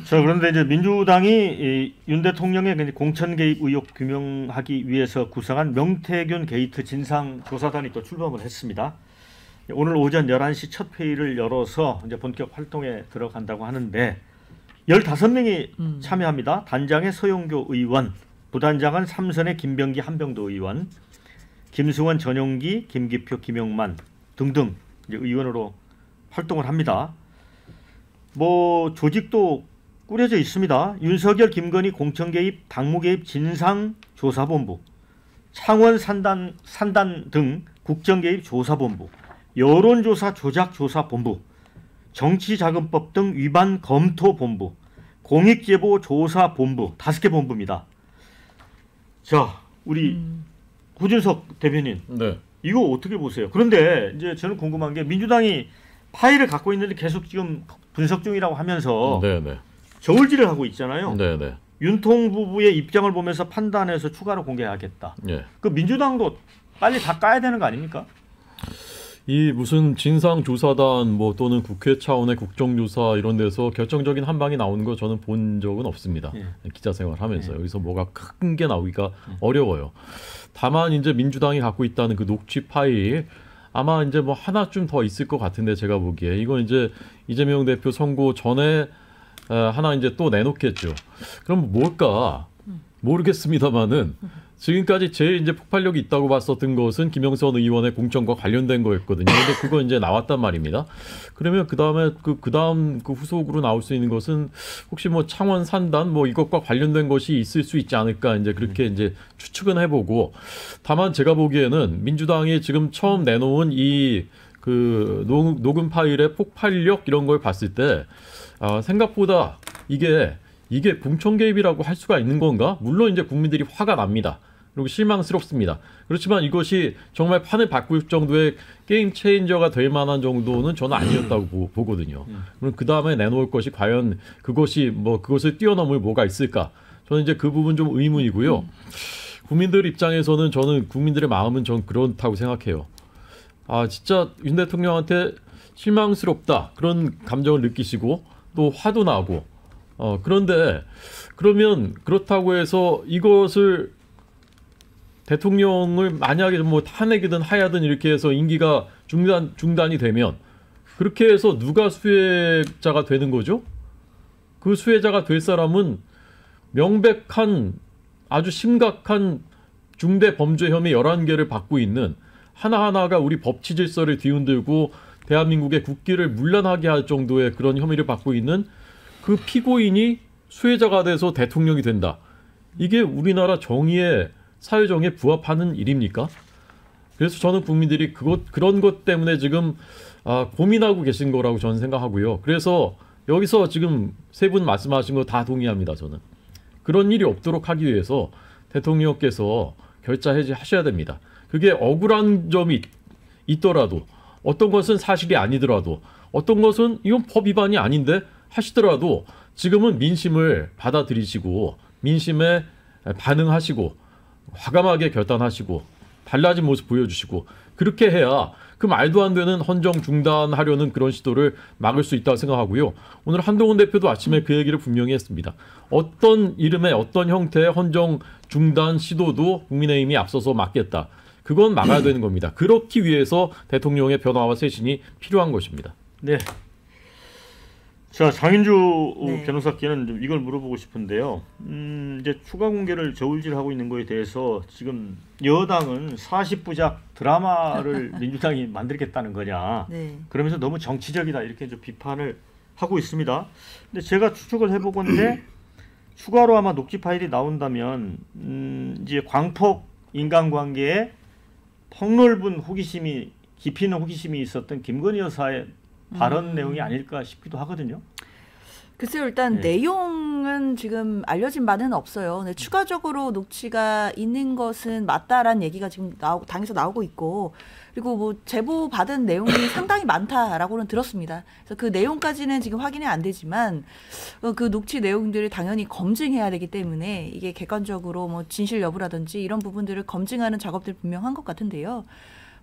자, 그런데 이제 민주당이 이윤 대통령의 공천 개입 의혹 규명하기 위해서 구성한 명태균 게이트 진상조사단이 또 출범을 했습니다. 오늘 오전 11시 첫 회의를 열어서 이제 본격 활동에 들어간다고 하는데 15명이 참여합니다. 단장의 서용교 의원, 부단장은 삼선의 김병기 한병도 의원, 김승원, 전용기, 김기표, 김용만 등등 이제 의원으로 활동을 합니다. 뭐 조직도 꾸려져 있습니다. 윤석열, 김건희 공천 개입, 당무 개입 진상조사본부, 창원 산단 등 국정 개입 조사본부, 여론조사 조작조사본부, 정치자금법 등 위반 검토본부, 공익제보 조사본부 5개 본부입니다. 자, 우리 구준석 대변인, 네. 이거 어떻게 보세요? 그런데 이제 저는 궁금한 게 민주당이 파일을 갖고 있는데 계속 지금 분석 중이라고 하면서 네네. 저울질을 하고 있잖아요. 네네. 윤통 부부의 입장을 보면서 판단해서 추가로 공개하겠다. 예. 그 민주당도 빨리 다 까야 되는 거 아닙니까? 이 무슨 진상조사단 뭐 또는 국회 차원의 국정조사 이런 데서 결정적인 한 방이 나오는 거 저는 본 적은 없습니다. 예. 기자 생활하면서 예. 여기서 뭐가 큰 게 나오기가 어려워요. 다만 이제 민주당이 갖고 있다는 그 녹취 파일 아마 이제 뭐 하나쯤 더 있을 것 같은데 제가 보기에 이건 이제 이재명 대표 선고 전에 하나 이제 또 내놓겠죠. 그럼 뭘까 모르겠습니다만은 지금까지 제일 이제 폭발력이 있다고 봤었던 것은 김영선 의원의 공천과 관련된 거였거든요. 근데 그거 이제 나왔단 말입니다. 그러면 그다음 후속으로 나올 수 있는 것은 혹시 뭐 창원 산단 뭐 이것과 관련된 것이 있을 수 있지 않을까 이제 그렇게 이제 추측은 해보고 다만 제가 보기에는 민주당이 지금 처음 내놓은 이 그 녹음 파일의 폭발력 이런 걸 봤을 때 생각보다 이게 공천 개입이라고 할 수가 있는 건가? 물론 이제 국민들이 화가 납니다. 그리고 실망스럽습니다. 그렇지만 이것이 정말 판을 바꿀 정도의 게임 체인저가 될 만한 정도는 저는 아니었다고 보거든요. 그럼 그 다음에 내놓을 것이 과연 그것을 뛰어넘을 뭐가 있을까? 저는 이제 그 부분 좀 의문이고요. 국민들 입장에서는 저는 국민들의 마음은 전 그렇다고 생각해요. 진짜 윤 대통령한테 실망스럽다 그런 감정을 느끼시고 또 화도 나고 그런데 그러면 그렇다고 해서 이것을 대통령을 만약에 뭐 탄핵이든 하야든 이렇게 해서 임기가 중단이 되면 그렇게 해서 누가 수혜자가 되는 거죠? 그 수혜자가 될 사람은 명백한 아주 심각한 중대 범죄 혐의 11개를 받고 있는 하나하나가 우리 법치 질서를 뒤흔들고 대한민국의 국기를 문란하게 할 정도의 그런 혐의를 받고 있는 그 피고인이 수혜자가 돼서 대통령이 된다. 이게 우리나라 사회정의에 부합하는 일입니까? 그래서 저는 국민들이 그런 것 때문에 지금 고민하고 계신 거라고 저는 생각하고요. 그래서 여기서 지금 세 분 말씀하신 거 다 동의합니다. 저는. 그런 일이 없도록 하기 위해서 대통령께서 결자해지하셔야 됩니다. 그게 억울한 점이 있더라도 어떤 것은 사실이 아니더라도 어떤 것은 이건 법 위반이 아닌데 하시더라도 지금은 민심을 받아들이시고 민심에 반응하시고 과감하게 결단하시고 달라진 모습 보여주시고 그렇게 해야 그 말도 안 되는 헌정 중단하려는 그런 시도를 막을 수 있다고 생각하고요. 오늘 한동훈 대표도 아침에 그 얘기를 분명히 했습니다. 어떤 이름의 어떤 형태의 헌정 중단 시도도 국민의힘이 앞서서 막겠다. 그건 막아야 되는 겁니다. 그렇기 위해서 대통령의 변화와 쇄신이 필요한 것입니다. 네. 자, 장윤주 변호사께는 좀 이걸 물어보고 싶은데요. 이제 추가 공개를 저울질하고 있는 거에 대해서 지금 여당은 40부작 드라마를 민주당이 만들겠다는 거냐. 네. 그러면서 너무 정치적이다 이렇게 좀 비판을 하고 있습니다. 근데 제가 추측을 해보건데 추가로 아마 녹취 파일이 나온다면 이제 광폭 인간관계에 폭넓은 호기심이 깊이 있는 호기심이 있었던 김건희 여사의 발언 내용이 아닐까 싶기도 하거든요. 글쎄요. 일단 내용은 지금 알려진 바는 없어요. 근데 추가적으로 녹취가 있는 것은 맞다라는 얘기가 지금 당에서 나오고 있고 그리고 뭐 제보 받은 내용이 상당히 많다라고는 들었습니다. 그래서 그 내용까지는 지금 확인이 안 되지만 그 녹취 내용들을 당연히 검증해야 되기 때문에 이게 객관적으로 뭐 진실 여부라든지 이런 부분들을 검증하는 작업들 분명한 것 같은데요.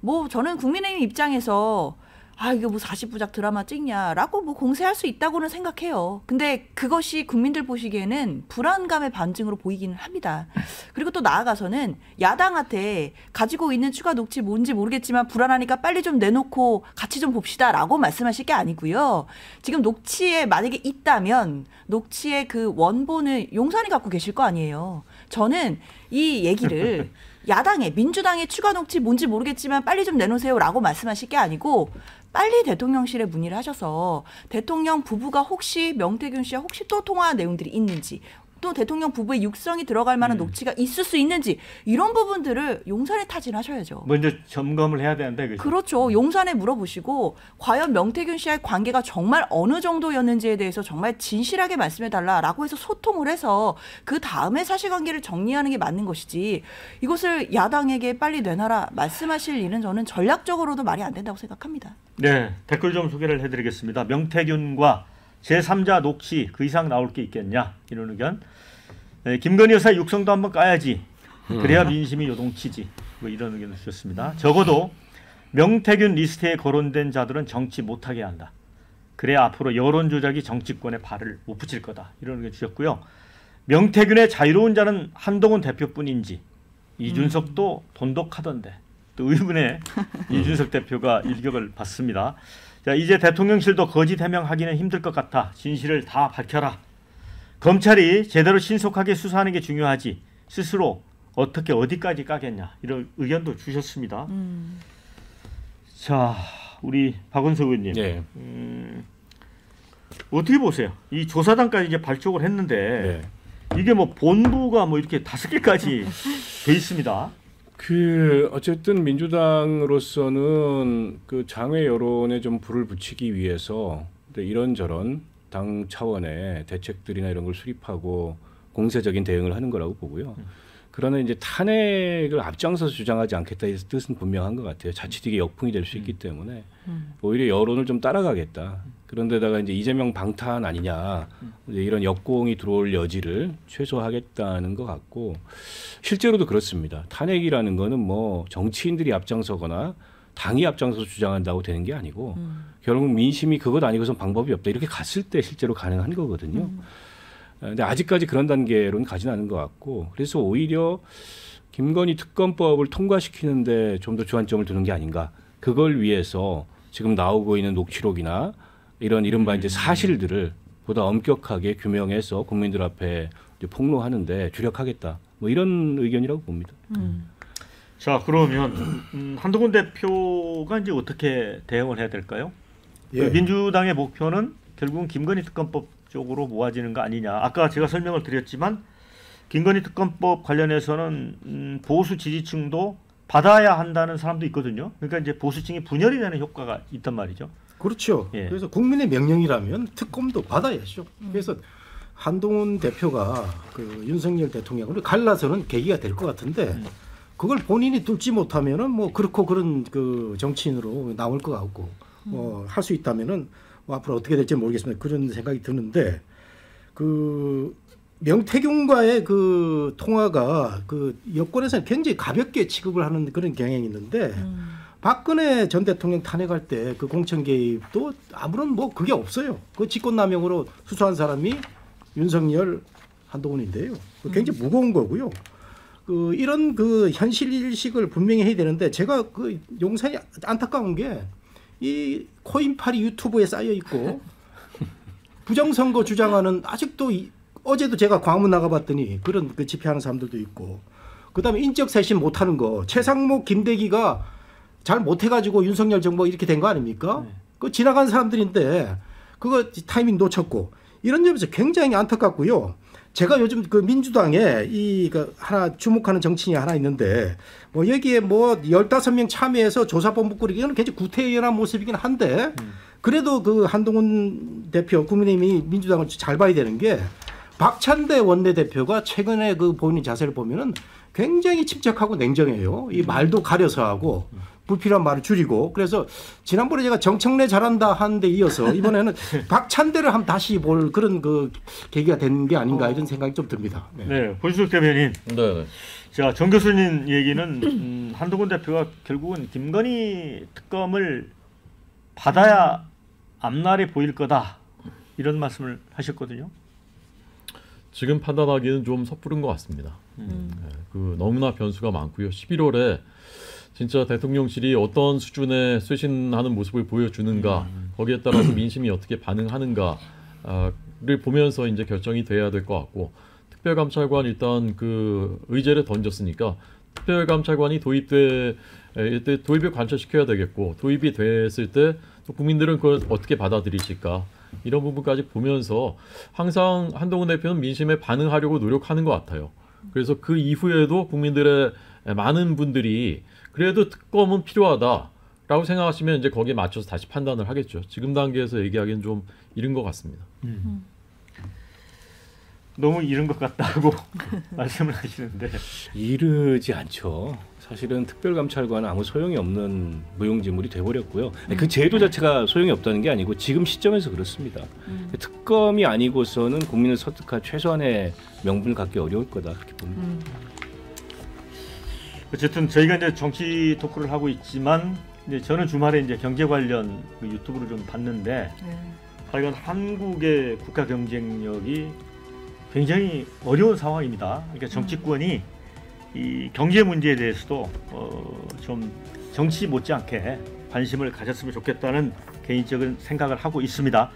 뭐 저는 국민의힘 입장에서 아, 이게 뭐 40부작 드라마 찍냐라고 뭐 공세할 수 있다고는 생각해요. 근데 그것이 국민들 보시기에는 불안감의 반증으로 보이기는 합니다. 그리고 또 나아가서는 야당한테 가지고 있는 추가 녹취 뭔지 모르겠지만 불안하니까 빨리 좀 내놓고 같이 좀 봅시다라고 말씀하실 게 아니고요. 지금 녹취에 만약에 있다면 녹취의 그 원본을 용산이 갖고 계실 거 아니에요. 저는 이 얘기를 야당의 민주당의 추가 녹취 뭔지 모르겠지만 빨리 좀 내놓으세요라고 말씀하실 게 아니고 빨리 대통령실에 문의를 하셔서 대통령 부부가 혹시 명태균 씨와 혹시 또 통화한 내용들이 있는지 또 대통령 부부의 육성이 들어갈 만한 녹취가 있을 수 있는지 이런 부분들을 용산에 타진하셔야죠. 먼저 점검을 해야 되는데 그렇죠? 그렇죠. 용산에 물어보시고 과연 명태균 씨와의 관계가 정말 어느 정도였는지에 대해서 정말 진실하게 말씀해달라라고 해서 소통을 해서 그 다음에 사실관계를 정리하는 게 맞는 것이지 이것을 야당에게 빨리 내놔라 말씀하실 일은 저는 전략적으로도 말이 안 된다고 생각합니다. 네, 댓글 좀 소개를 해드리겠습니다. 명태균과 제3자 녹취 그 이상 나올 게 있겠냐 이런 의견. 네, 김건희 여사 육성도 한번 까야지. 그래야 민심이 요동치지. 뭐 이런 의견을 주셨습니다. 적어도 명태균 리스트에 거론된 자들은 정치 못하게 한다. 그래야 앞으로 여론 조작이 정치권에 발을 못 붙일 거다. 이런 의견 주셨고요. 명태균의 자유로운 자는 한동훈 대표뿐인지 이준석도 돈독하던데. 또 의문의 이준석 대표가 일격을 받습니다. 자, 이제 대통령실도 거짓 해명하기는 힘들 것 같아. 진실을 다 밝혀라. 검찰이 제대로 신속하게 수사하는 게 중요하지. 스스로 어떻게 어디까지 까겠냐. 이런 의견도 주셨습니다. 자, 우리 박은석 의원님. 네. 어떻게 보세요? 이 조사단까지 이제 발족을 했는데 이게 뭐 본부가 뭐 이렇게 5개까지 돼 있습니다. 어쨌든 민주당으로서는 그 장외 여론에 좀 불을 붙이기 위해서 이런저런 당 차원의 대책들이나 이런 걸 수립하고 공세적인 대응을 하는 거라고 보고요. 그러나 이제 탄핵을 앞장서서 주장하지 않겠다 이 뜻은 분명한 것 같아요. 자칫 이게 역풍이 될 수 있기 때문에 오히려 여론을 좀 따라가겠다. 그런데다가 이제 이재명 방탄 아니냐 이제 이런 역공이 들어올 여지를 최소화하겠다는 것 같고 실제로도 그렇습니다. 탄핵이라는 거는 뭐 정치인들이 앞장서거나 당이 앞장서서 주장한다고 되는 게 아니고 결국 민심이 그것 아니고선 방법이 없다 이렇게 갔을 때 실제로 가능한 거거든요. 근데 아직까지 그런 단계로는 가지는 않은 것 같고 그래서 오히려 김건희 특검법을 통과시키는데 좀 더 주안점을 두는 게 아닌가. 그걸 위해서 지금 나오고 있는 녹취록이나 이런 이른바 이제 사실들을 보다 엄격하게 규명해서 국민들 앞에 이제 폭로하는데 주력하겠다. 뭐 이런 의견이라고 봅니다. 자, 그러면 한동훈 대표가 이제 어떻게 대응을 해야 될까요? 민주당의 목표는 결국은 김건희 특검법 쪽으로 모아지는 거 아니냐. 아까 제가 설명을 드렸지만 김건희 특검법 관련해서는 보수 지지층도 받아야 한다는 사람도 있거든요. 그러니까 이제 보수층이 분열이 되는 효과가 있단 말이죠. 그렇죠. 그래서 국민의 명령이라면 특검도 받아야죠. 그래서 한동훈 대표가 그 윤석열 대통령을 갈라서는 계기가 될 것 같은데 그걸 본인이 뚫지 못하면은 뭐 그렇고 그런 그 정치인으로 나올 것 같고 할 수 있다면은 뭐 앞으로 어떻게 될지 모르겠습니다. 그런 생각이 드는데 그 명태균과의 그 통화가 그 여권에서는 굉장히 가볍게 취급을 하는 그런 경향이 있는데 박근혜 전 대통령 탄핵할 때 그 공천 개입도 아무런 뭐 그게 없어요. 그 직권남용으로 수사한 사람이 윤석열, 한동훈인데요. 굉장히 무거운 거고요. 그 이런 그 현실 인식을 분명히 해야 되는데 제가 그 용산이 안타까운 게 이 코인팔이 유튜브에 쌓여 있고 부정선거 주장하는 아직도 어제도 제가 광화문 나가봤더니 그런 그 집회하는 사람들도 있고 그다음에 인적 쇄신 못하는 거 최상목 김대기가 잘 못해가지고 윤석열 정부가 이렇게 된 거 아닙니까? 그 지나간 사람들인데 그거 타이밍 놓쳤고 이런 점에서 굉장히 안타깝고요. 제가 요즘 그 민주당에 그 하나 주목하는 정치인이 하나 있는데 뭐 여기에 뭐 15명 참여해서 조사본부 꾸리기 이건 굉장히 구태연한 모습이긴 한데 그래도 그 한동훈 대표 국민의힘이 민주당을 잘 봐야 되는 게 박찬대 원내대표가 최근에 그 본인 자세를 보면은 굉장히 침착하고 냉정해요. 이 말도 가려서 하고 불필요한 말을 줄이고 그래서 지난번에 제가 정청래 잘한다 하는데 이어서 이번에는 박찬대를 한번 다시 볼 그런 그 계기가 된 게 아닌가 이런 생각이 좀 듭니다. 네, 권순석 대변인. 네. 자, 정 교수님 얘기는 한동훈 대표가 결국은 김건희 특검을 받아야 앞날에 보일 거다 이런 말씀을 하셨거든요. 지금 판단하기는 좀 섣부른 것 같습니다. 그 너무나 변수가 많고요. 11월에 진짜 대통령실이 어떤 수준의 쇄신하는 모습을 보여주는가, 거기에 따라서 민심이 어떻게 반응하는가를 보면서 이제 결정이 돼야 될 것 같고, 특별감찰관 일단 그 의제를 던졌으니까 특별감찰관이 도입을 관철시켜야 되겠고, 도입이 됐을 때 또 국민들은 그걸 어떻게 받아들이실까, 이런 부분까지 보면서 항상 한동훈 대표는 민심에 반응하려고 노력하는 것 같아요. 그래서 그 이후에도 국민들의 많은 분들이 그래도 특검은 필요하다라고 생각하시면 이제 거기에 맞춰서 다시 판단을 하겠죠. 지금 단계에서 얘기하기는 좀 이른 것 같습니다. 너무 이른 것 같다고 말씀을 하시는데 이르지 않죠. 사실은 특별감찰관은 아무 소용이 없는 무용지물이 돼버렸고요. 그 제도 자체가 소용이 없다는 게 아니고 지금 시점에서 그렇습니다. 특검이 아니고서는 국민을 설득할 최소한의 명분을 갖기 어려울 거다 그렇게 봅니다. 어쨌든 저희가 이제 정치 토크를 하고 있지만 이제 저는 주말에 이제 경제 관련 그 유튜브를 좀 봤는데 하여간 한국의 국가 경쟁력이 굉장히 어려운 상황입니다. 그러니까 정치권이 이 경제 문제에 대해서도 좀 정치 못지않게 관심을 가졌으면 좋겠다는 개인적인 생각을 하고 있습니다.